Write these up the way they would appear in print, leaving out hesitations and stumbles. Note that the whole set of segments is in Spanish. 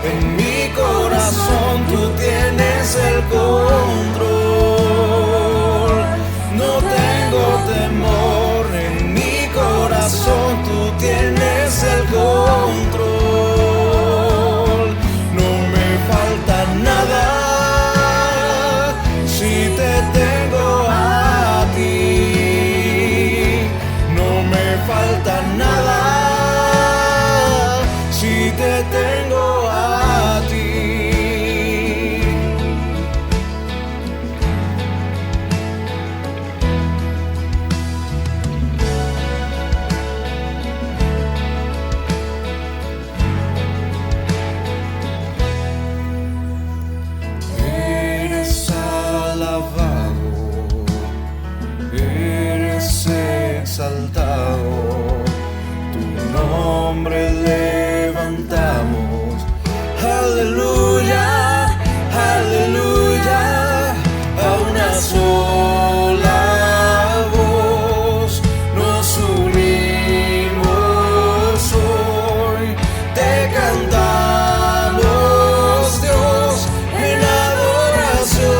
En mi corazón tú tienes el control. No tengo temor, en mi corazón tú tienes el control. No me falta nada si te tengo a ti. No me falta nada si te tengo a ti. Eres alabado, eres exaltado, tu nombre levantamos. Aleluya, aleluya, a una sola voz nos unimos hoy, te cantamos Dios en adoración.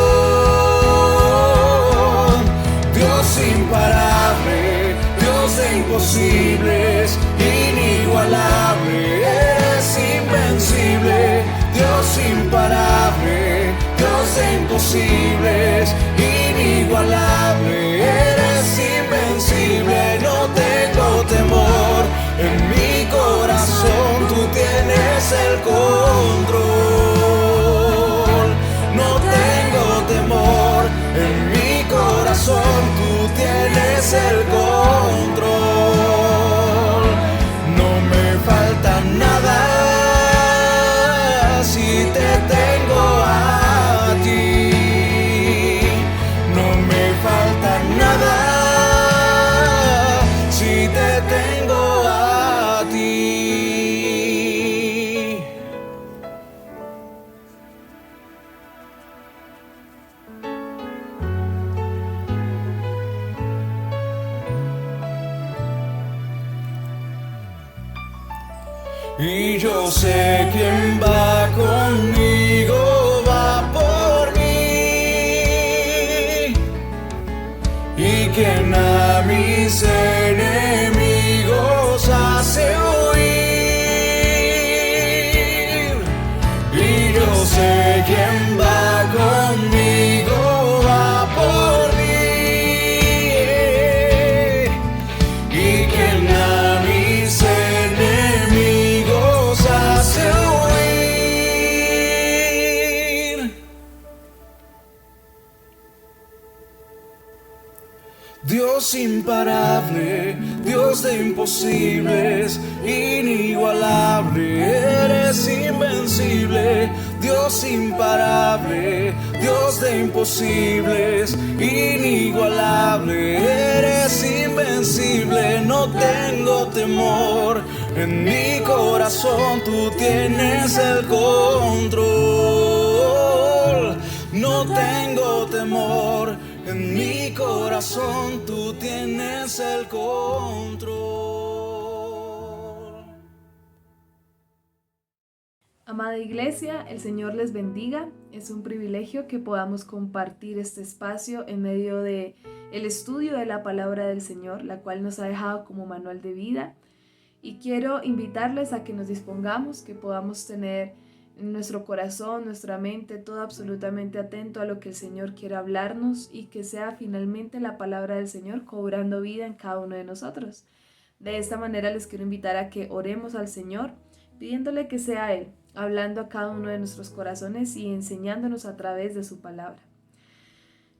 Dios imparable, Dios de imposibles, inigualable, eres invencible. Dios imparable, Dios de imposibles, inigualable, eres invencible. No tengo temor, en mi corazón tú tienes el control. No tengo temor, en mi corazón tú tienes el control. No me falta nada si te tengo a ti. No me falta nada si te tengo a ti. Y yo sé quién va conmigo, va por mí, y quien a mis enemigos hace huir. Y yo sé quién va conmigo, va por mí, y quien a mis enemigos hace huir. Dios imparable, Dios de imposibles, inigualable, eres invencible. Dios imparable, Dios de imposibles, inigualable, eres invencible. No tengo temor, en mi corazón tú tienes el control. No tengo temor, en mi corazón tú tienes el control. Amada Iglesia, el Señor les bendiga. Es un privilegio que podamos compartir este espacio en medio de el estudio de la palabra del Señor, la cual nos ha dejado como manual de vida. Y quiero invitarles a que nos dispongamos, que podamos tener en nuestro corazón, nuestra mente, todo absolutamente atento a lo que el Señor quiere hablarnos y que sea finalmente la palabra del Señor cobrando vida en cada uno de nosotros. De esta manera les quiero invitar a que oremos al Señor, pidiéndole que sea Él, hablando a cada uno de nuestros corazones y enseñándonos a través de su palabra.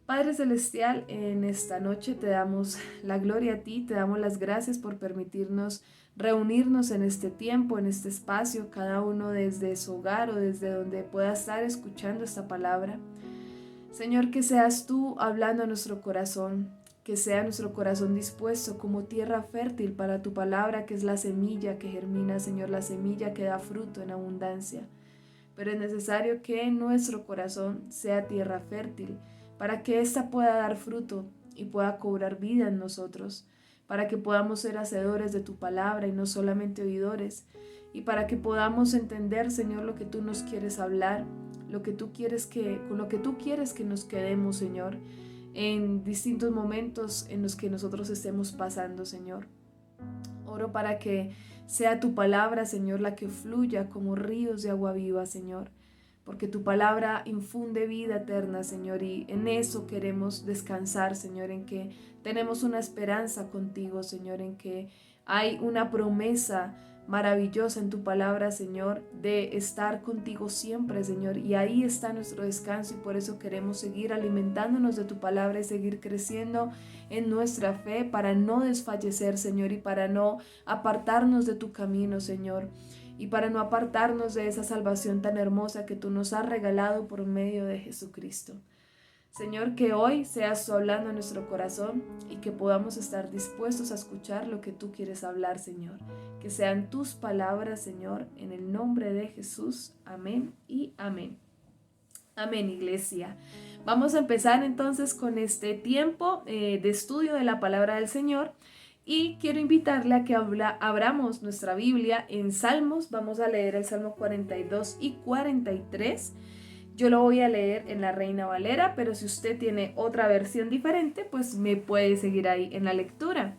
Padre Celestial, en esta noche te damos la gloria a ti, te damos las gracias por permitirnos reunirnos en este tiempo, en este espacio, cada uno desde su hogar o desde donde pueda estar escuchando esta palabra. Señor, que seas tú hablando a nuestro corazón, que sea nuestro corazón dispuesto como tierra fértil para tu palabra, que es la semilla que germina, Señor, la semilla que da fruto en abundancia. Pero es necesario que nuestro corazón sea tierra fértil, para que ésta pueda dar fruto y pueda cobrar vida en nosotros, para que podamos ser hacedores de tu palabra y no solamente oidores, y para que podamos entender, Señor, lo que tú nos quieres hablar, con lo que tú quieres que nos quedemos, Señor, en distintos momentos en los que nosotros estemos pasando, Señor. Oro para que sea tu palabra, Señor, la que fluya como ríos de agua viva, Señor, porque tu palabra infunde vida eterna, Señor, y en eso queremos descansar, Señor, en que tenemos una esperanza contigo, Señor, en que hay una promesa maravillosa en tu palabra, Señor, de estar contigo siempre, Señor, y ahí está nuestro descanso, y por eso queremos seguir alimentándonos de tu palabra y seguir creciendo en nuestra fe para no desfallecer, Señor, y para no apartarnos de tu camino, Señor, y para no apartarnos de esa salvación tan hermosa que tú nos has regalado por medio de Jesucristo. Señor, que hoy seas tú hablando en nuestro corazón y que podamos estar dispuestos a escuchar lo que tú quieres hablar, Señor. Que sean tus palabras, Señor, en el nombre de Jesús. Amén y amén. Amén, iglesia. Vamos a empezar entonces con este tiempo de estudio de la palabra del Señor. Y quiero invitarle a que abramos nuestra Biblia en Salmos. Vamos a leer el Salmo 42 y 43. Yo lo voy a leer en la Reina Valera, pero si usted tiene otra versión diferente, pues me puede seguir ahí en la lectura.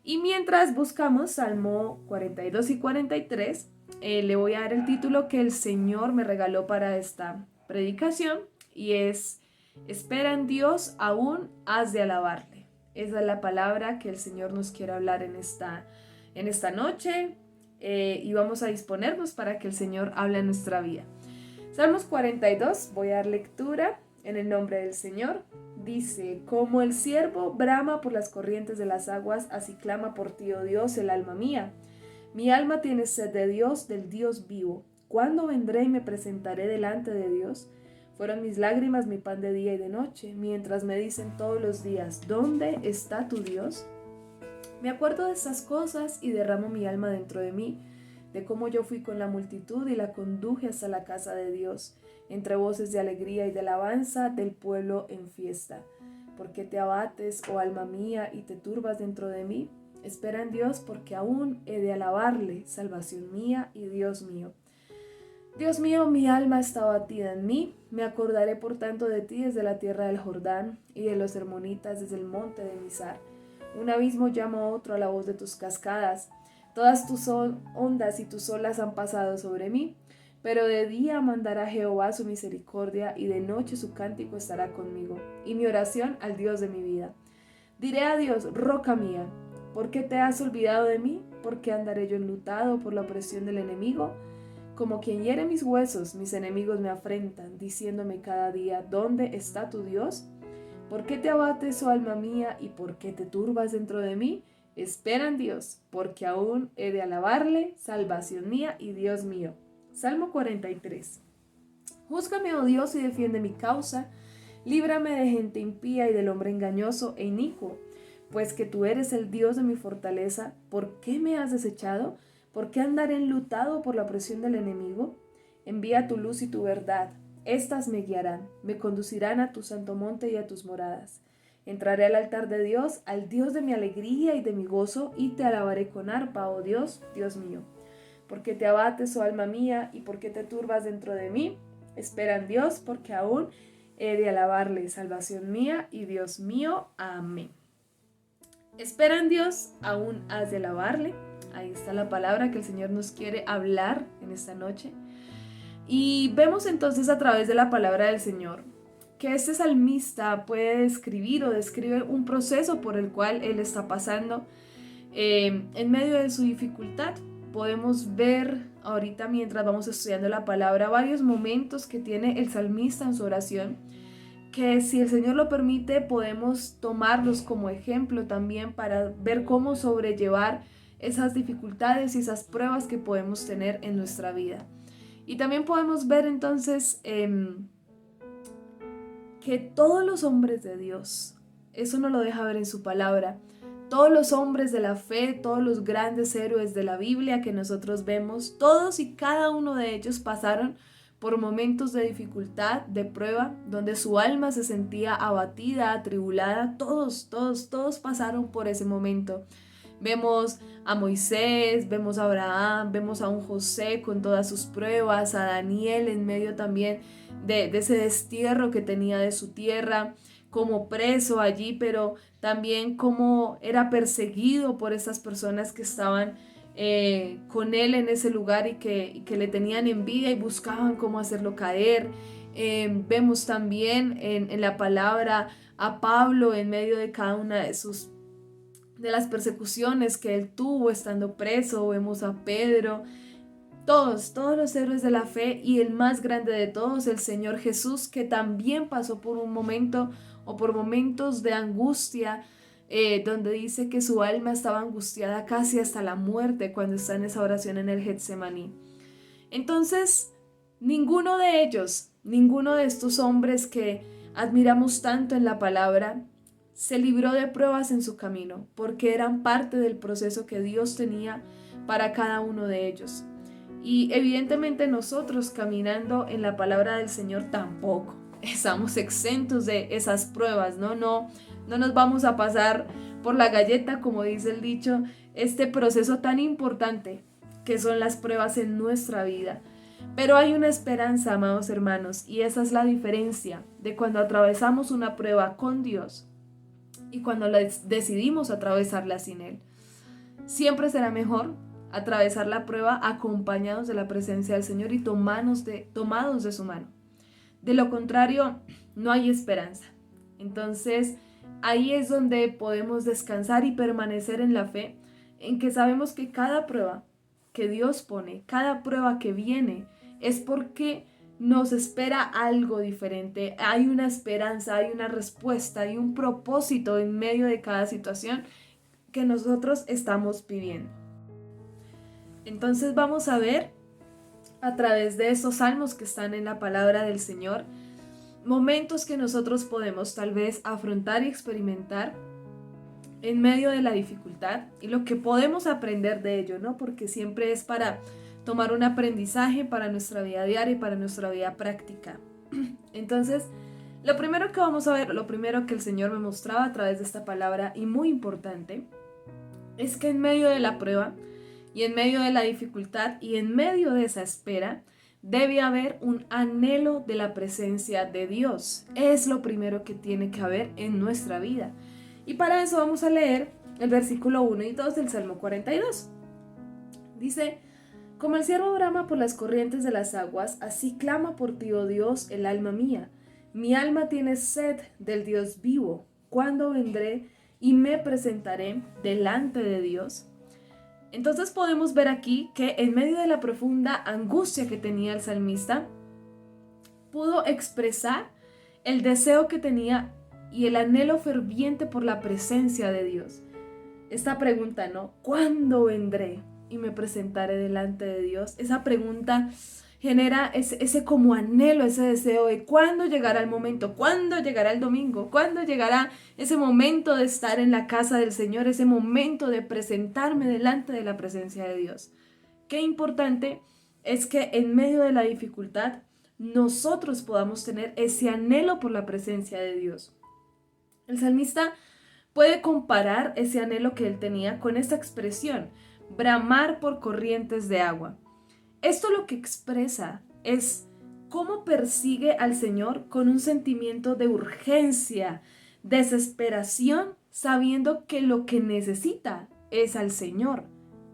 Y mientras buscamos Salmo 42 y 43, le voy a dar el título que el Señor me regaló para esta predicación y es: Espera en Dios, aún has de alabarle. Esa es la palabra que el Señor nos quiere hablar en esta noche y vamos a disponernos para que el Señor hable en nuestra vida. Salmos 42, voy a dar lectura en el nombre del Señor. Dice: Como el ciervo brama por las corrientes de las aguas, así clama por ti, oh Dios, el alma mía. Mi alma tiene sed de Dios, del Dios vivo. ¿Cuándo vendré y me presentaré delante de Dios? Fueron mis lágrimas mi pan de día y de noche, mientras me dicen todos los días: ¿dónde está tu Dios? Me acuerdo de estas cosas y derramo mi alma dentro de mí, de cómo yo fui con la multitud y la conduje hasta la casa de Dios, entre voces de alegría y de alabanza del pueblo en fiesta. ¿Por qué te abates, oh alma mía, y te turbas dentro de mí? Espera en Dios, porque aún he de alabarle, salvación mía y Dios mío. Dios mío, mi alma está abatida en mí. Me acordaré por tanto de ti desde la tierra del Jordán y de los hermonitas desde el monte de Mizar. Un abismo llama a otro a la voz de tus cascadas. Todas tus ondas y tus olas han pasado sobre mí, pero de día mandará Jehová su misericordia y de noche su cántico estará conmigo, y mi oración al Dios de mi vida. Diré a Dios: roca mía, ¿por qué te has olvidado de mí? ¿Por qué andaré yo enlutado por la opresión del enemigo? Como quien hiere mis huesos, mis enemigos me afrentan, diciéndome cada día: ¿dónde está tu Dios? ¿Por qué te abates, oh alma mía, y por qué te turbas dentro de mí? Espera en Dios, porque aún he de alabarle, salvación mía y Dios mío. Salmo 43. Júzgame, oh Dios, y defiende mi causa. Líbrame de gente impía y del hombre engañoso e inicuo. Pues que tú eres el Dios de mi fortaleza, ¿por qué me has desechado? ¿Por qué andaré enlutado por la opresión del enemigo? Envía tu luz y tu verdad. Estas me guiarán, me conducirán a tu santo monte y a tus moradas. Entraré al altar de Dios, al Dios de mi alegría y de mi gozo, y te alabaré con arpa, oh Dios, Dios mío. Porque te abates, oh alma mía, y porque te turbas dentro de mí. Espera en Dios, porque aún he de alabarle, salvación mía y Dios mío. Amén. Espera en Dios, aún has de alabarle. Ahí está la palabra que el Señor nos quiere hablar en esta noche. Y vemos entonces a través de la palabra del Señor que este salmista puede describir o describe un proceso por el cual él está pasando en medio de su dificultad. Podemos ver ahorita, mientras vamos estudiando la palabra, varios momentos que tiene el salmista en su oración, que si el Señor lo permite podemos tomarlos como ejemplo también para ver cómo sobrellevar esas dificultades y esas pruebas que podemos tener en nuestra vida. Y también podemos ver entonces que todos los hombres de Dios, eso nos lo deja ver en su palabra, todos los hombres de la fe, todos los grandes héroes de la Biblia que nosotros vemos, todos y cada uno de ellos pasaron por momentos de dificultad, de prueba, donde su alma se sentía abatida, atribulada. Todos pasaron por ese momento. Vemos a Moisés, vemos a Abraham, vemos a un José con todas sus pruebas, a Daniel en medio también de ese destierro que tenía de su tierra, como preso allí, pero también como era perseguido por esas personas que estaban con él en ese lugar y que le tenían envidia y buscaban cómo hacerlo caer. Vemos también en la palabra a Pablo en medio de cada una de las persecuciones que él tuvo estando preso. Vemos a Pedro, todos los héroes de la fe, y el más grande de todos, el Señor Jesús, que también pasó por un momento o por momentos de angustia, donde dice que su alma estaba angustiada casi hasta la muerte cuando está en esa oración en el Getsemaní. Entonces, ninguno de ellos, ninguno de estos hombres que admiramos tanto en la palabra, se libró de pruebas en su camino, porque eran parte del proceso que Dios tenía para cada uno de ellos. Y evidentemente nosotros caminando en la palabra del Señor tampoco estamos exentos de esas pruebas, ¿no? No nos vamos a pasar por la galleta, como dice el dicho, este proceso tan importante que son las pruebas en nuestra vida. Pero hay una esperanza, amados hermanos, y esa es la diferencia de cuando atravesamos una prueba con Dios y cuando decidimos atravesarla sin Él. Siempre será mejor atravesar la prueba acompañados de la presencia del Señor y tomados de su mano. De lo contrario, no hay esperanza. Entonces, ahí es donde podemos descansar y permanecer en la fe, en que sabemos que cada prueba que Dios pone, cada prueba que viene, es porque nos espera algo diferente. Hay una esperanza, hay una respuesta, hay un propósito en medio de cada situación que nosotros estamos viviendo. Entonces vamos a ver a través de esos salmos que están en la palabra del Señor, momentos que nosotros podemos tal vez afrontar y experimentar en medio de la dificultad y lo que podemos aprender de ello, ¿no? Porque siempre es para tomar un aprendizaje para nuestra vida diaria y para nuestra vida práctica. Entonces, lo primero que vamos a ver, lo primero que el Señor me mostraba a través de esta palabra, y muy importante, es que en medio de la prueba y en medio de la dificultad y en medio de esa espera, debe haber un anhelo de la presencia de Dios. Es lo primero que tiene que haber en nuestra vida. Y para eso vamos a leer el versículo 1 y 2 del Salmo 42. Dice: como el ciervo brama por las corrientes de las aguas, así clama por ti, oh Dios, el alma mía. Mi alma tiene sed del Dios vivo. ¿Cuándo vendré y me presentaré delante de Dios? Entonces podemos ver aquí que en medio de la profunda angustia que tenía el salmista, pudo expresar el deseo que tenía y el anhelo ferviente por la presencia de Dios. Esta pregunta, ¿no? ¿Cuándo vendré y me presentaré delante de Dios? Esa pregunta genera ese como anhelo, ese deseo de cuándo llegará el momento, cuándo llegará el domingo, cuándo llegará ese momento de estar en la casa del Señor, ese momento de presentarme delante de la presencia de Dios. Qué importante es que en medio de la dificultad nosotros podamos tener ese anhelo por la presencia de Dios. El salmista puede comparar ese anhelo que él tenía con esta expresión: bramar por corrientes de agua. Esto lo que expresa es cómo persigue al Señor con un sentimiento de urgencia, desesperación, sabiendo que lo que necesita es al Señor,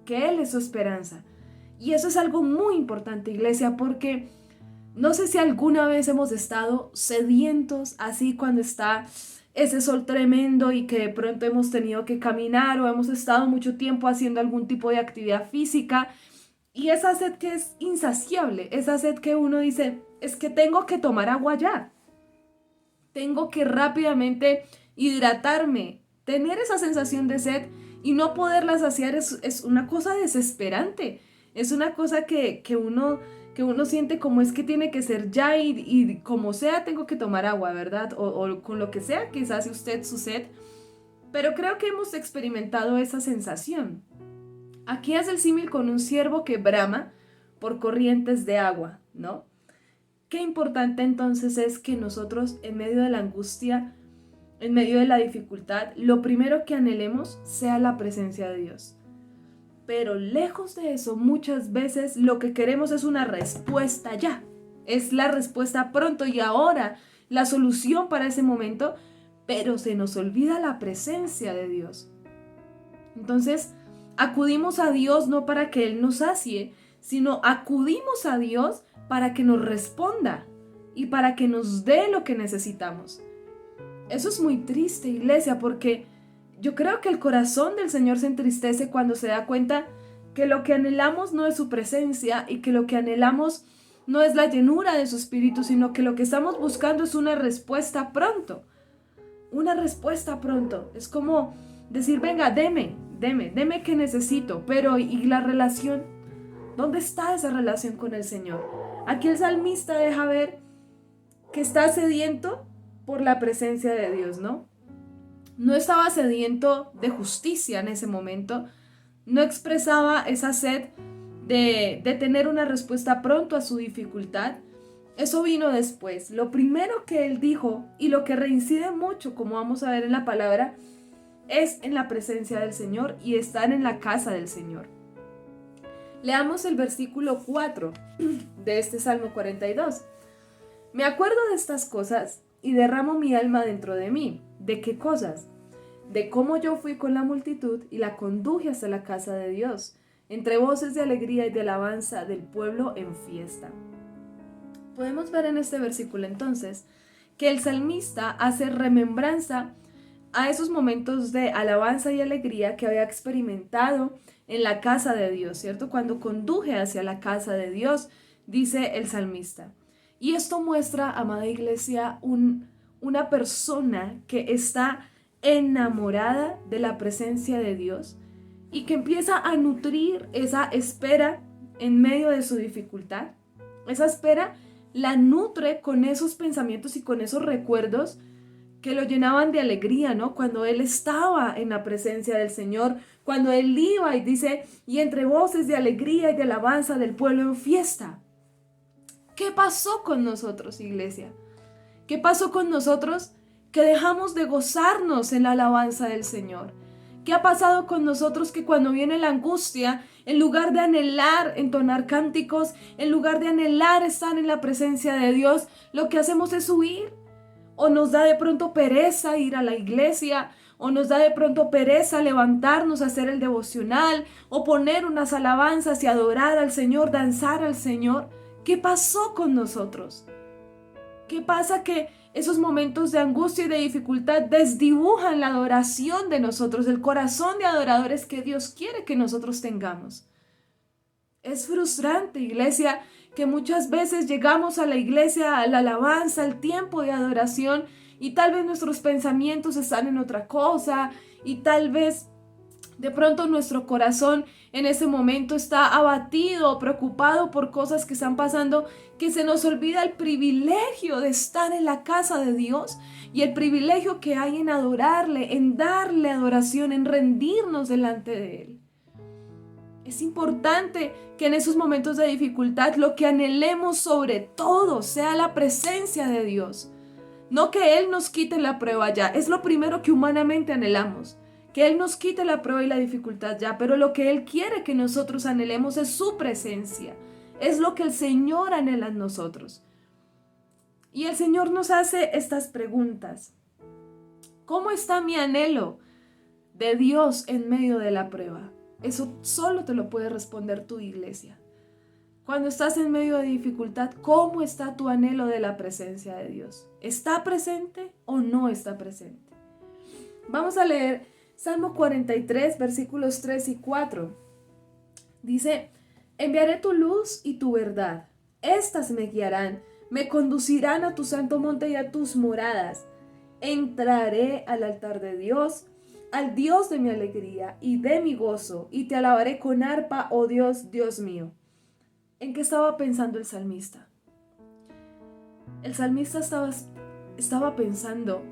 que Él es su esperanza. Y eso es algo muy importante, iglesia, porque no sé si alguna vez hemos estado sedientos así cuando está ese sol tremendo y que de pronto hemos tenido que caminar o hemos estado mucho tiempo haciendo algún tipo de actividad física. Y esa sed que es insaciable, esa sed que uno dice, es que tengo que tomar agua ya. Tengo que rápidamente hidratarme. Tener esa sensación de sed y no poderla saciar es una cosa desesperante. Es una cosa que uno siente como es que tiene que ser ya y como sea tengo que tomar agua, ¿verdad? O con lo que sea que sacie usted su sed. Pero creo que hemos experimentado esa sensación. Aquí hace el símil con un ciervo que brama por corrientes de agua, ¿no? Qué importante entonces es que nosotros en medio de la angustia en medio de la dificultad, lo primero que anhelemos sea la presencia de Dios. Pero lejos de eso, muchas veces lo que queremos es una respuesta ya. Es la respuesta pronto y ahora, la solución para ese momento, pero se nos olvida la presencia de Dios. Entonces, acudimos a Dios no para que Él nos sacie, sino acudimos a Dios para que nos responda y para que nos dé lo que necesitamos. Eso es muy triste, iglesia, porque yo creo que el corazón del Señor se entristece cuando se da cuenta que lo que anhelamos no es su presencia y que lo que anhelamos no es la llenura de su espíritu, sino que lo que estamos buscando es una respuesta pronto. Una respuesta pronto. Es como decir, venga, deme que necesito. Pero, ¿y la relación? ¿Dónde está esa relación con el Señor? Aquí el salmista deja ver que está sediento por la presencia de Dios, ¿no? No estaba sediento de justicia en ese momento, no expresaba esa sed de tener una respuesta pronto a su dificultad. Eso vino después. Lo primero que él dijo, y lo que reincide mucho, como vamos a ver en la palabra, es en la presencia del Señor y estar en la casa del Señor. Leamos el versículo 4 de este Salmo 42. Me acuerdo de estas cosas y derramo mi alma dentro de mí. ¿De qué cosas? De cómo yo fui con la multitud y la conduje hasta la casa de Dios, entre voces de alegría y de alabanza del pueblo en fiesta. Podemos ver en este versículo entonces que el salmista hace remembranza a esos momentos de alabanza y alegría que había experimentado en la casa de Dios, ¿cierto? Cuando conduje hacia la casa de Dios, dice el salmista. Y esto muestra, amada iglesia, una persona que está enamorada de la presencia de Dios y que empieza a nutrir esa espera en medio de su dificultad. Esa espera la nutre con esos pensamientos y con esos recuerdos que lo llenaban de alegría, ¿no? Cuando él estaba en la presencia del Señor, cuando él iba y dice, y entre voces de alegría y de alabanza del pueblo en fiesta. ¿Qué pasó con nosotros, iglesia? ¿Qué pasó con nosotros que dejamos de gozarnos en la alabanza del Señor? ¿Qué ha pasado con nosotros que cuando viene la angustia, en lugar de anhelar entonar cánticos, en lugar de anhelar estar en la presencia de Dios, lo que hacemos es huir? O nos da de pronto pereza ir a la iglesia, o nos da de pronto pereza levantarnos a hacer el devocional, o poner unas alabanzas y adorar al Señor, danzar al Señor. ¿Qué pasó con nosotros? ¿Qué pasa que esos momentos de angustia y de dificultad desdibujan la adoración de nosotros, el corazón de adoradores que Dios quiere que nosotros tengamos? Es frustrante, iglesia, que muchas veces llegamos a la iglesia, a la alabanza, al tiempo de adoración, y tal vez nuestros pensamientos están en otra cosa, y tal vez de pronto nuestro corazón en ese momento está abatido o preocupado por cosas que están pasando, que se nos olvida el privilegio de estar en la casa de Dios y el privilegio que hay en adorarle, en darle adoración, en rendirnos delante de Él. Es importante que en esos momentos de dificultad lo que anhelemos sobre todo sea la presencia de Dios. No que Él nos quite la prueba ya, es lo primero que humanamente anhelamos. Que Él nos quite la prueba y la dificultad ya, pero lo que Él quiere que nosotros anhelemos es su presencia. Es lo que el Señor anhela en nosotros. Y el Señor nos hace estas preguntas. ¿Cómo está mi anhelo de Dios en medio de la prueba? Eso solo te lo puede responder tu iglesia. Cuando estás en medio de dificultad, ¿cómo está tu anhelo de la presencia de Dios? ¿Está presente o no está presente? Vamos a leer Salmo 43, versículos 3 y 4. Dice, enviaré tu luz y tu verdad. Estas me guiarán, me conducirán a tu santo monte y a tus moradas. Entraré al altar de Dios, al Dios de mi alegría y de mi gozo, y te alabaré con arpa, oh Dios, Dios mío. ¿En qué estaba pensando el salmista? El salmista estaba pensando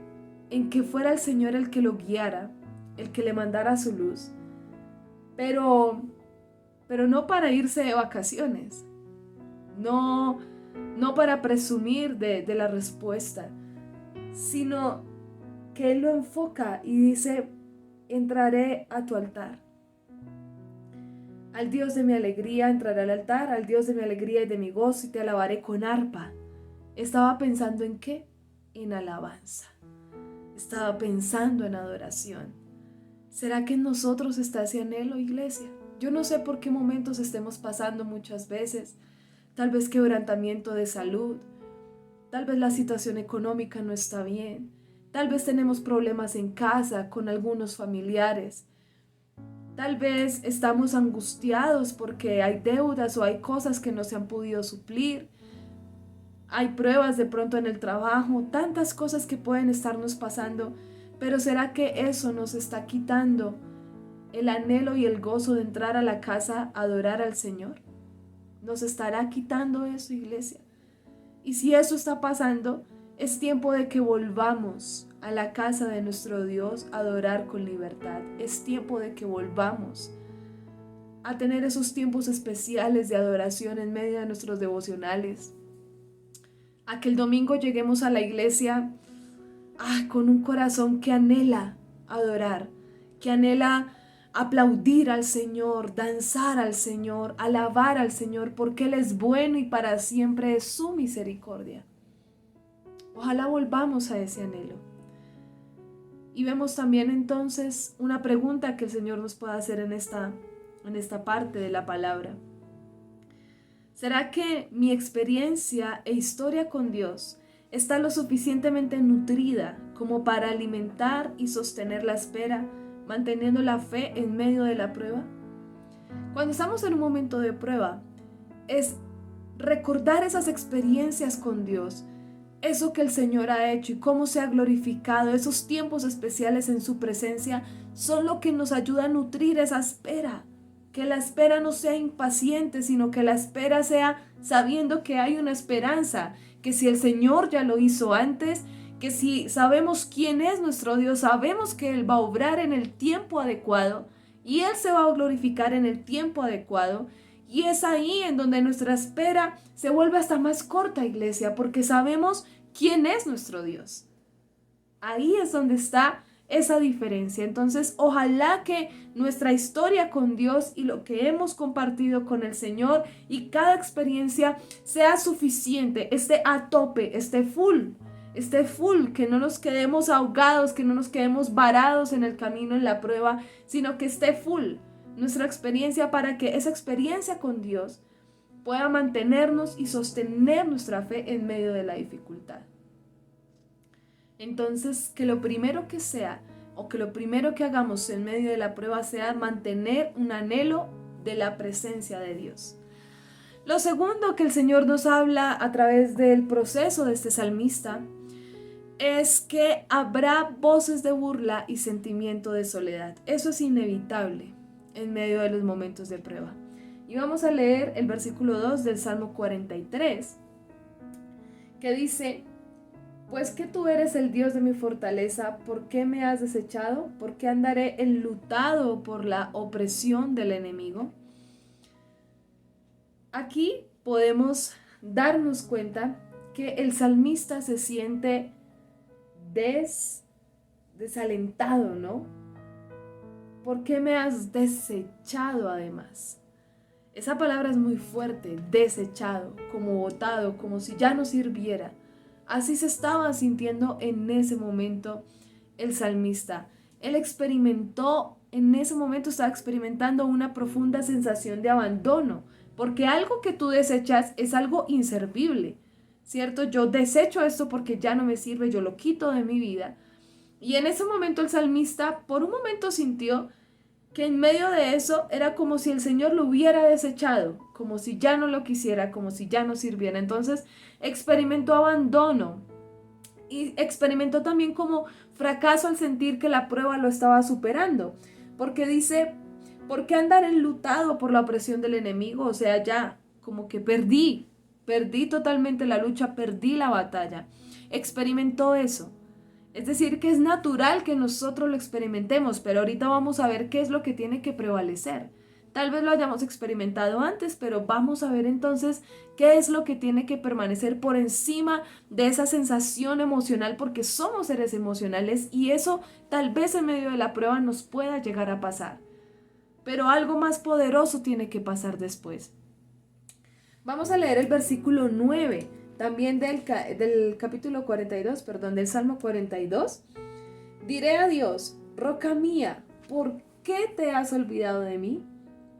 en que fuera el Señor el que lo guiara, el que le mandara su luz, pero no para irse de vacaciones, no para presumir de la respuesta, sino que él lo enfoca y dice: entraré a tu altar. Al Dios de mi alegría entraré al altar, al Dios de mi alegría y de mi gozo, y te alabaré con arpa. Estaba pensando en qué, en alabanza. Estaba pensando en adoración. ¿Será que en nosotros está ese anhelo, iglesia? Yo no sé por qué momentos estemos pasando muchas veces. Tal vez quebrantamiento de salud. Tal vez la situación económica no está bien. Tal vez tenemos problemas en casa con algunos familiares. Tal vez estamos angustiados porque hay deudas o hay cosas que no se han podido suplir. Hay pruebas de pronto en el trabajo, tantas cosas que pueden estarnos pasando. Pero ¿será que eso nos está quitando el anhelo y el gozo de entrar a la casa a adorar al Señor? ¿Nos estará quitando eso, iglesia? Y si eso está pasando, es tiempo de que volvamos a la casa de nuestro Dios a adorar con libertad. Es tiempo de que volvamos a tener esos tiempos especiales de adoración en medio de nuestros devocionales. A que el domingo lleguemos a la iglesia con un corazón que anhela adorar, que anhela aplaudir al Señor, danzar al Señor, alabar al Señor, porque Él es bueno y para siempre es su misericordia. Ojalá volvamos a ese anhelo. Y vemos también entonces una pregunta que el Señor nos puede hacer en esta parte de la palabra. ¿Será que mi experiencia e historia con Dios está lo suficientemente nutrida como para alimentar y sostener la espera, manteniendo la fe en medio de la prueba? Cuando estamos en un momento de prueba, es recordar esas experiencias con Dios, eso que el Señor ha hecho y cómo se ha glorificado, esos tiempos especiales en su presencia, son lo que nos ayuda a nutrir esa espera. Que la espera no sea impaciente, sino que la espera sea sabiendo que hay una esperanza, que si el Señor ya lo hizo antes, que si sabemos quién es nuestro Dios, sabemos que Él va a obrar en el tiempo adecuado y Él se va a glorificar en el tiempo adecuado. Y es ahí en donde nuestra espera se vuelve hasta más corta, iglesia, porque sabemos quién es nuestro Dios. Ahí es donde está esa diferencia. Entonces, ojalá que nuestra historia con Dios y lo que hemos compartido con el Señor y cada experiencia sea suficiente, esté a tope, esté full, que no nos quedemos ahogados, que no nos quedemos varados en el camino, en la prueba, sino que esté full nuestra experiencia para que esa experiencia con Dios pueda mantenernos y sostener nuestra fe en medio de la dificultad. Entonces, que lo primero que sea, o que lo primero que hagamos en medio de la prueba sea mantener un anhelo de la presencia de Dios. Lo segundo que el Señor nos habla a través del proceso de este salmista es que habrá voces de burla y sentimiento de soledad. Eso es inevitable en medio de los momentos de prueba. Y vamos a leer el versículo 2 del Salmo 43, que dice: pues que tú eres el Dios de mi fortaleza, ¿por qué me has desechado? ¿Por qué andaré enlutado por la opresión del enemigo? Aquí podemos darnos cuenta que el salmista se siente desalentado, ¿no? ¿Por qué me has desechado además? Esa palabra es muy fuerte, desechado, como botado, como si ya no sirviera. Así se estaba sintiendo en ese momento el salmista. Él experimentó, en ese momento estaba experimentando una profunda sensación de abandono, porque algo que tú desechas es algo inservible, ¿cierto? Yo desecho esto porque ya no me sirve, yo lo quito de mi vida. Y en ese momento el salmista por un momento sintió que en medio de eso era como si el Señor lo hubiera desechado, como si ya no lo quisiera, como si ya no sirviera. Entonces experimentó abandono y experimentó también como fracaso al sentir que la prueba lo estaba superando, porque dice: ¿por qué andar enlutado por la opresión del enemigo? O sea, ya como que perdí totalmente la lucha, perdí la batalla. Experimentó eso. Es decir, que es natural que nosotros lo experimentemos, pero ahorita vamos a ver qué es lo que tiene que prevalecer. Tal vez lo hayamos experimentado antes, pero vamos a ver entonces qué es lo que tiene que permanecer por encima de esa sensación emocional, porque somos seres emocionales y eso tal vez en medio de la prueba nos pueda llegar a pasar. Pero algo más poderoso tiene que pasar después. Vamos a leer el versículo 9, también del capítulo 42, perdón, del Salmo 42. Diré a Dios, roca mía, ¿por qué te has olvidado de mí?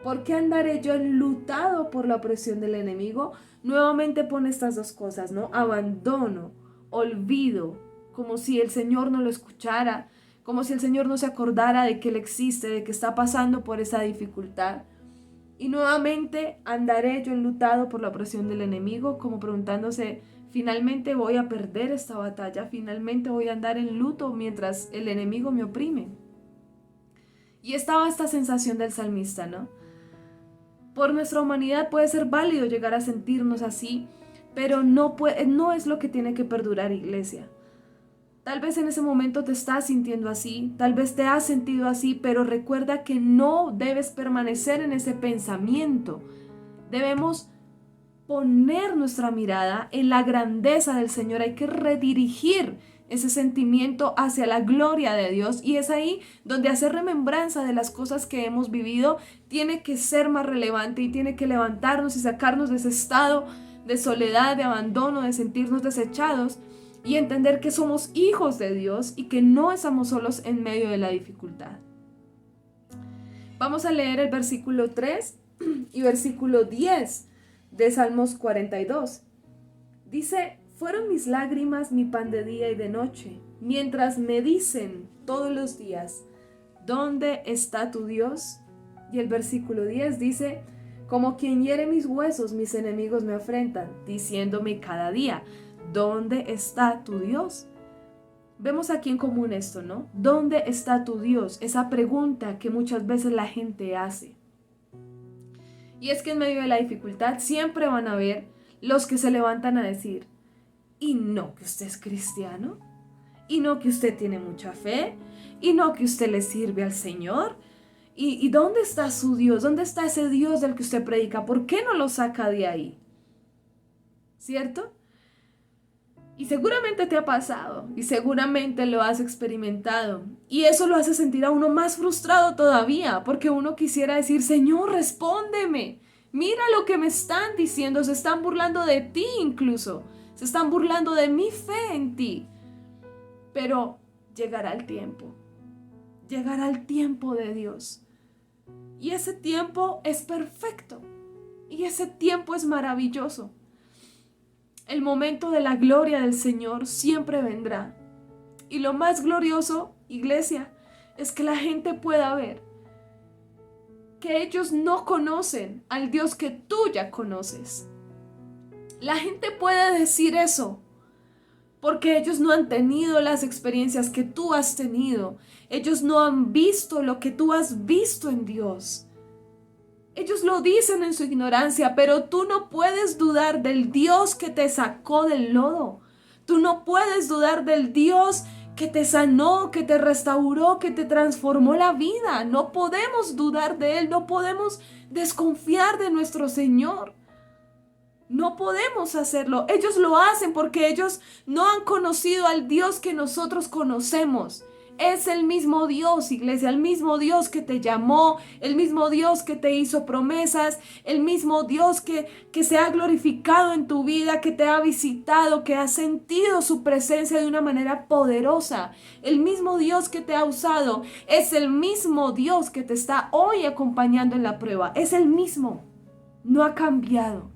¿Por qué andaré yo enlutado por la opresión del enemigo? Nuevamente pone estas dos cosas, ¿no? Abandono, olvido, como si el Señor no lo escuchara, como si el Señor no se acordara de que Él existe, de que está pasando por esa dificultad. Y nuevamente andaré yo enlutado por la opresión del enemigo, como preguntándose, finalmente voy a perder esta batalla, finalmente voy a andar en luto mientras el enemigo me oprime. Y estaba esta sensación del salmista, ¿no? Por nuestra humanidad puede ser válido llegar a sentirnos así, pero no es lo que tiene que perdurar, iglesia. Tal vez en ese momento te estás sintiendo así, tal vez te has sentido así, pero recuerda que no debes permanecer en ese pensamiento. Debemos poner nuestra mirada en la grandeza del Señor. Hay que redirigir ese sentimiento hacia la gloria de Dios, y es ahí donde hacer remembranza de las cosas que hemos vivido tiene que ser más relevante y tiene que levantarnos y sacarnos de ese estado de soledad, de abandono, de sentirnos desechados, y entender que somos hijos de Dios y que no estamos solos en medio de la dificultad. Vamos a leer el versículo 3 y versículo 10 de Salmos 42. Dice, fueron mis lágrimas mi pan de día y de noche, mientras me dicen todos los días, ¿dónde está tu Dios? Y el versículo 10 dice, como quien hiere mis huesos, mis enemigos me afrentan, diciéndome cada día, ¿dónde está tu Dios? Vemos aquí en común esto, ¿no? ¿Dónde está tu Dios? Esa pregunta que muchas veces la gente hace. Y es que en medio de la dificultad siempre van a haber los que se levantan a decir, y no que usted es cristiano, y no que usted tiene mucha fe, y no que usted le sirve al Señor, y ¿dónde está su Dios? ¿Dónde está ese Dios del que usted predica? ¿Por qué no lo saca de ahí? ¿Cierto? Y seguramente te ha pasado, y seguramente lo has experimentado, y eso lo hace sentir a uno más frustrado todavía, porque uno quisiera decir, Señor, respóndeme, mira lo que me están diciendo, se están burlando de ti incluso, se están burlando de mi fe en ti. Pero llegará el tiempo de Dios, y ese tiempo es perfecto, y ese tiempo es maravilloso. El momento de la gloria del Señor siempre vendrá. Y lo más glorioso, iglesia, es que la gente pueda ver que ellos no conocen al Dios que tú ya conoces. La gente puede decir eso porque ellos no han tenido las experiencias que tú has tenido. Ellos no han visto lo que tú has visto en Dios. Ellos lo dicen en su ignorancia, pero tú no puedes dudar del Dios que te sacó del lodo. Tú no puedes dudar del Dios que te sanó, que te restauró, que te transformó la vida. No podemos dudar de Él, no podemos desconfiar de nuestro Señor. No podemos hacerlo. Ellos lo hacen porque ellos no han conocido al Dios que nosotros conocemos. Es el mismo Dios, iglesia, el mismo Dios que te llamó, el mismo Dios que te hizo promesas, el mismo Dios que se ha glorificado en tu vida, que te ha visitado, que has sentido su presencia de una manera poderosa. El mismo Dios que te ha usado es el mismo Dios que te está hoy acompañando en la prueba. Es el mismo, no ha cambiado.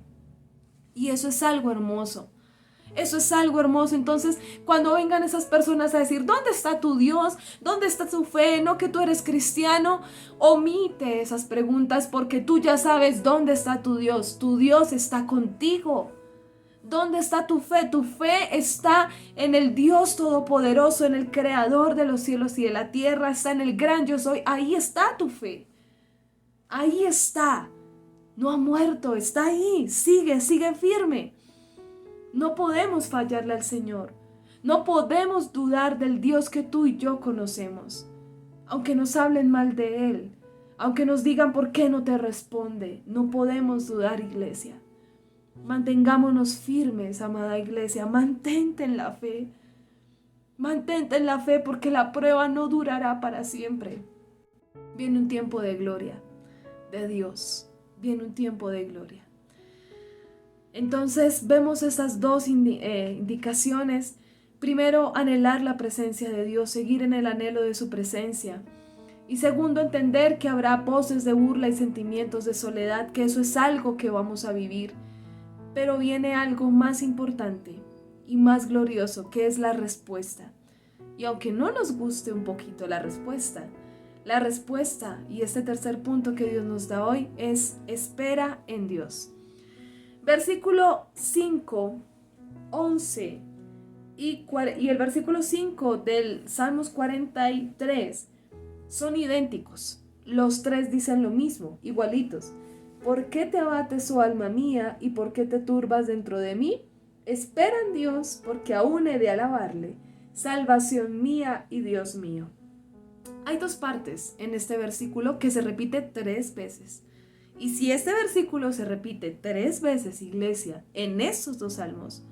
Y eso es algo hermoso. Eso es algo hermoso. Entonces, cuando vengan esas personas a decir, ¿dónde está tu Dios? ¿Dónde está tu fe? ¿No que tú eres cristiano? Omite esas preguntas porque tú ya sabes dónde está tu Dios. Tu Dios está contigo. ¿Dónde está tu fe? Tu fe está en el Dios Todopoderoso, en el Creador de los cielos y de la tierra. Está en el gran yo soy. Ahí está tu fe. Ahí está. No ha muerto, está ahí. Sigue firme. No podemos fallarle al Señor. No podemos dudar del Dios que tú y yo conocemos. Aunque nos hablen mal de Él, Aunque nos digan por qué no te responde, no podemos dudar, iglesia. Mantengámonos firmes, amada iglesia, mantente en la fe. Mantente en la fe porque la prueba no durará para siempre. Viene un tiempo de gloria de Dios, viene un tiempo de gloria. Entonces vemos esas dos indicaciones. Primero, anhelar la presencia de Dios, seguir en el anhelo de su presencia. Y segundo, entender que habrá voces de burla y sentimientos de soledad, que eso es algo que vamos a vivir. Pero viene algo más importante y más glorioso, que es la respuesta. Y aunque no nos guste un poquito la respuesta, y este tercer punto que Dios nos da hoy es espera en Dios. Versículo 5, 11 y el versículo 5 del Salmos 43 son idénticos. Los tres dicen lo mismo, igualitos. ¿Por qué te abates, oh alma mía, y por qué te turbas dentro de mí? Espera en Dios, porque aún he de alabarle, salvación mía y Dios mío. Hay dos partes en este versículo que se repite 3 veces. Y si este versículo se repite 3 veces, iglesia, en estos 2 salmos,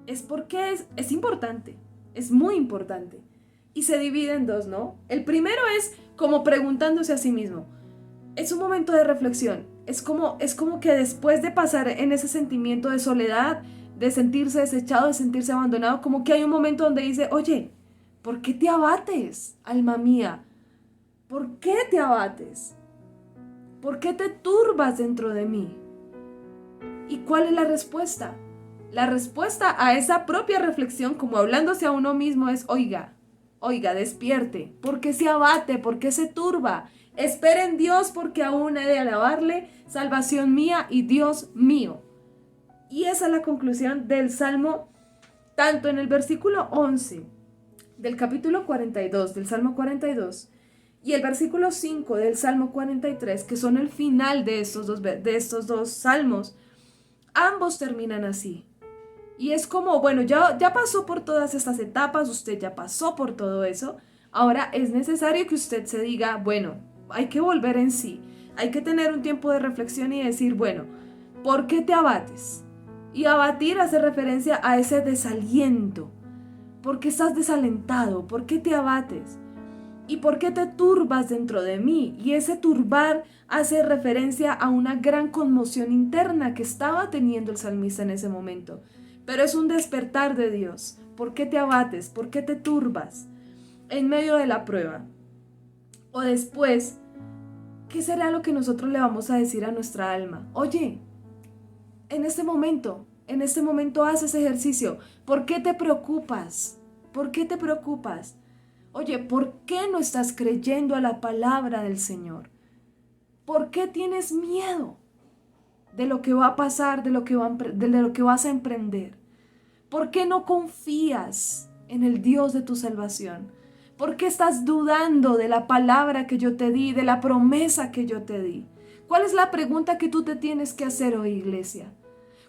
es porque es importante, es muy importante. Y se divide en 2, ¿no? El primero es como preguntándose a sí mismo. Es un momento de reflexión. Es como que después de pasar en ese sentimiento de soledad, de sentirse desechado, de sentirse abandonado, como que hay un momento donde dice, oye, ¿por qué te abates, alma mía? ¿Por qué te abates? ¿Por qué te turbas dentro de mí? ¿Y cuál es la respuesta? La respuesta a esa propia reflexión, como hablándose a uno mismo, es, oiga, despierte. ¿Por qué se abate? ¿Por qué se turba? Espera en Dios porque aún he de alabarle, salvación mía y Dios mío. Y esa es la conclusión del Salmo, tanto en el versículo 11 del capítulo 42, del Salmo 42, y el versículo 5 del Salmo 43, que son el final de estos dos salmos, ambos terminan así. Y es como, bueno, ya pasó por todas estas etapas, usted ya pasó por todo eso, ahora es necesario que usted se diga, bueno, hay que volver en sí, hay que tener un tiempo de reflexión y decir, bueno, ¿por qué te abates? Y abatir hace referencia a ese desaliento. ¿Por qué estás desalentado? ¿Por qué te abates? ¿Y por qué te turbas dentro de mí? Y ese turbar hace referencia a una gran conmoción interna que estaba teniendo el salmista en ese momento. Pero es un despertar de Dios. ¿Por qué te abates? ¿Por qué te turbas? En medio de la prueba. O después, ¿qué será lo que nosotros le vamos a decir a nuestra alma? Oye, en este momento haz ese ejercicio. ¿Por qué te preocupas? ¿Por qué te preocupas? Oye, ¿por qué no estás creyendo a la palabra del Señor? ¿Por qué tienes miedo de lo que va a pasar, de lo que vas a emprender? ¿Por qué no confías en el Dios de tu salvación? ¿Por qué estás dudando de la palabra que yo te di, de la promesa que yo te di? ¿Cuál es la pregunta que tú te tienes que hacer hoy, iglesia?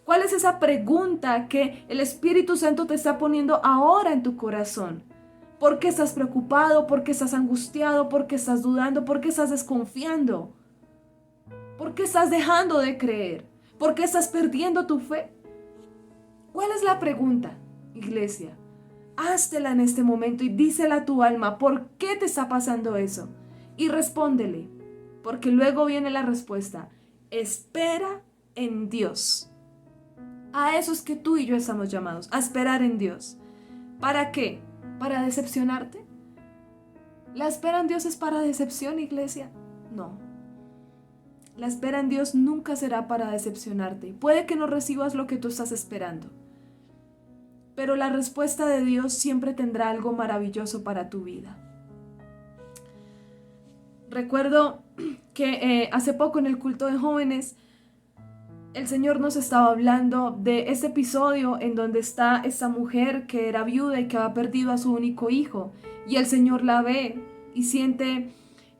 ¿Cuál es esa pregunta que el Espíritu Santo te está poniendo ahora en tu corazón? ¿Por qué estás preocupado? ¿Por qué estás angustiado? ¿Por qué estás dudando? ¿Por qué estás desconfiando? ¿Por qué estás dejando de creer? ¿Por qué estás perdiendo tu fe? ¿Cuál es la pregunta, iglesia? Háztela en este momento y dísela a tu alma, ¿por qué te está pasando eso? Y respóndele, porque luego viene la respuesta. Espera en Dios. A eso es que tú y yo estamos llamados, a esperar en Dios. ¿Para qué? ¿Para decepcionarte? ¿La espera en Dios es para decepción, iglesia? No. La espera en Dios nunca será para decepcionarte. Puede que no recibas lo que tú estás esperando, pero la respuesta de Dios siempre tendrá algo maravilloso para tu vida. Recuerdo que hace poco en el culto de jóvenes, el Señor nos estaba hablando de ese episodio en donde está esa mujer que era viuda y que había perdido a su único hijo. Y el Señor la ve y siente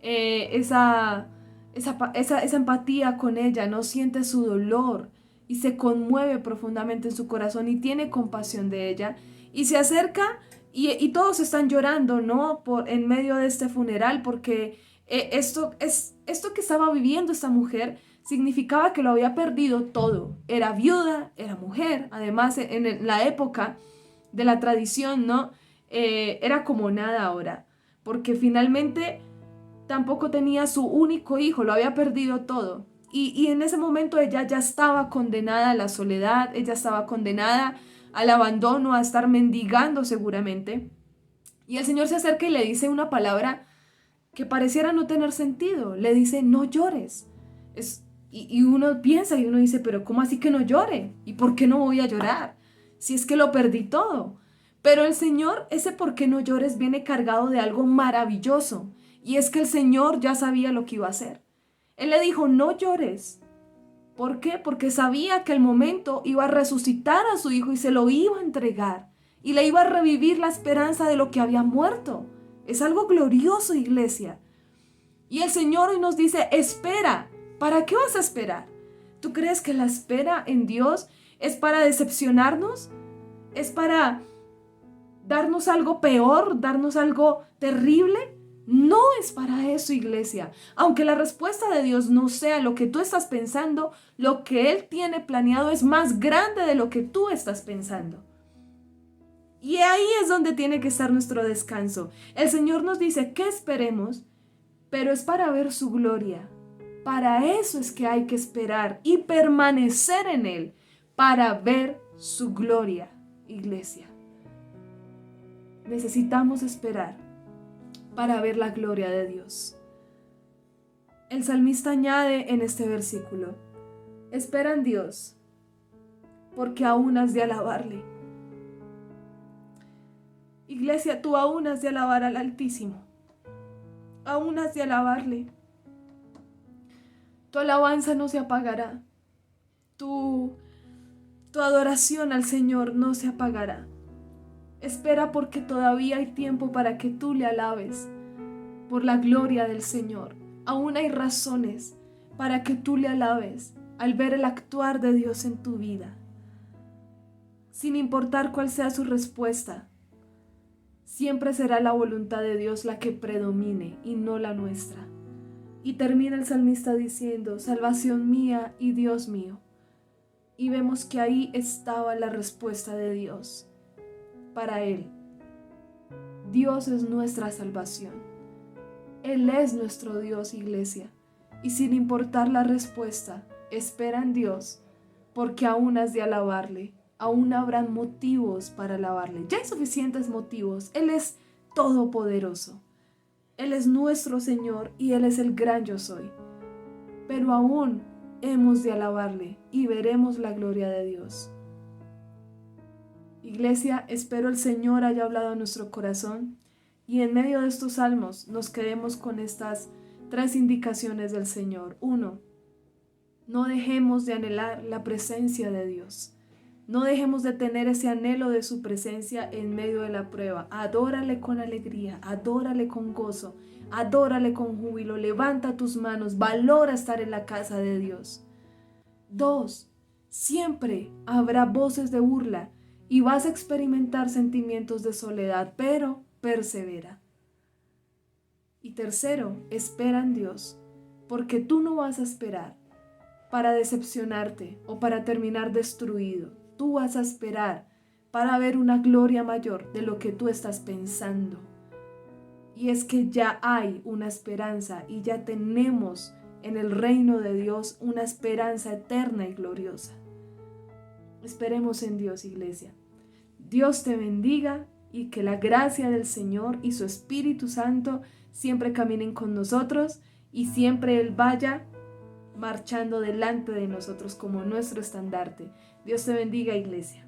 esa empatía con ella, ¿no? Siente su dolor y se conmueve profundamente en su corazón y tiene compasión de ella. Y se acerca y todos están llorando, ¿no? En medio de este funeral porque esto que estaba viviendo esta mujer significaba que lo había perdido todo. Era viuda, era mujer, además en la época de la tradición, ¿no? Era como nada ahora, porque finalmente tampoco tenía su único hijo, lo había perdido todo. Y en ese momento ella ya estaba condenada a la soledad, ella estaba condenada al abandono, a estar mendigando seguramente. Y el Señor se acerca y le dice una palabra que pareciera no tener sentido. Le dice, no llores. Y uno piensa y uno dice, pero ¿cómo así que no llore? ¿Y por qué no voy a llorar? Si es que lo perdí todo. Pero el Señor, ese por qué no llores, viene cargado de algo maravilloso. Y es que el Señor ya sabía lo que iba a hacer. Él le dijo, no llores. ¿Por qué? Porque sabía que al momento iba a resucitar a su hijo y se lo iba a entregar. Y le iba a revivir la esperanza de lo que había muerto. Es algo glorioso, iglesia. Y el Señor hoy nos dice, espera. ¿Para qué vas a esperar? ¿Tú crees que la espera en Dios es para decepcionarnos? ¿Es para darnos algo peor, darnos algo terrible? No es para eso, iglesia. Aunque la respuesta de Dios no sea lo que tú estás pensando, lo que Él tiene planeado es más grande de lo que tú estás pensando. Y ahí es donde tiene que estar nuestro descanso. El Señor nos dice que esperemos, pero es para ver su gloria. Para eso es que hay que esperar y permanecer en Él, para ver su gloria, iglesia. Necesitamos esperar para ver la gloria de Dios. El salmista añade en este versículo, espera en Dios, porque aún has de alabarle. Iglesia, tú aún has de alabar al Altísimo, aún has de alabarle. Tu alabanza no se apagará, tu adoración al Señor no se apagará. Espera porque todavía hay tiempo para que tú le alabes por la gloria del Señor. Aún hay razones para que tú le alabes al ver el actuar de Dios en tu vida. Sin importar cuál sea su respuesta, siempre será la voluntad de Dios la que predomine y no la nuestra. Y termina el salmista diciendo, salvación mía y Dios mío. Y vemos que ahí estaba la respuesta de Dios para él. Dios es nuestra salvación. Él es nuestro Dios, iglesia. Y sin importar la respuesta, espera en Dios, porque aún has de alabarle. Aún habrán motivos para alabarle. Ya hay suficientes motivos. Él es todopoderoso. Él es nuestro Señor y Él es el gran yo soy. Pero aún hemos de alabarle y veremos la gloria de Dios. Iglesia, espero el Señor haya hablado a nuestro corazón y en medio de estos salmos nos quedemos con estas 3 indicaciones del Señor. 1. No dejemos de anhelar la presencia de Dios. No dejemos de tener ese anhelo de su presencia en medio de la prueba. Adórale con alegría, adórale con gozo, adórale con júbilo. Levanta tus manos, valora estar en la casa de Dios. 2. Siempre habrá voces de burla y vas a experimentar sentimientos de soledad, pero persevera. Y 3, espera en Dios, porque tú no vas a esperar para decepcionarte o para terminar destruido. Tú vas a esperar para ver una gloria mayor de lo que tú estás pensando. Y es que ya hay una esperanza y ya tenemos en el reino de Dios una esperanza eterna y gloriosa. Esperemos en Dios, iglesia. Dios te bendiga y que la gracia del Señor y su Espíritu Santo siempre caminen con nosotros y siempre Él vaya marchando delante de nosotros como nuestro estandarte. Dios te bendiga, iglesia.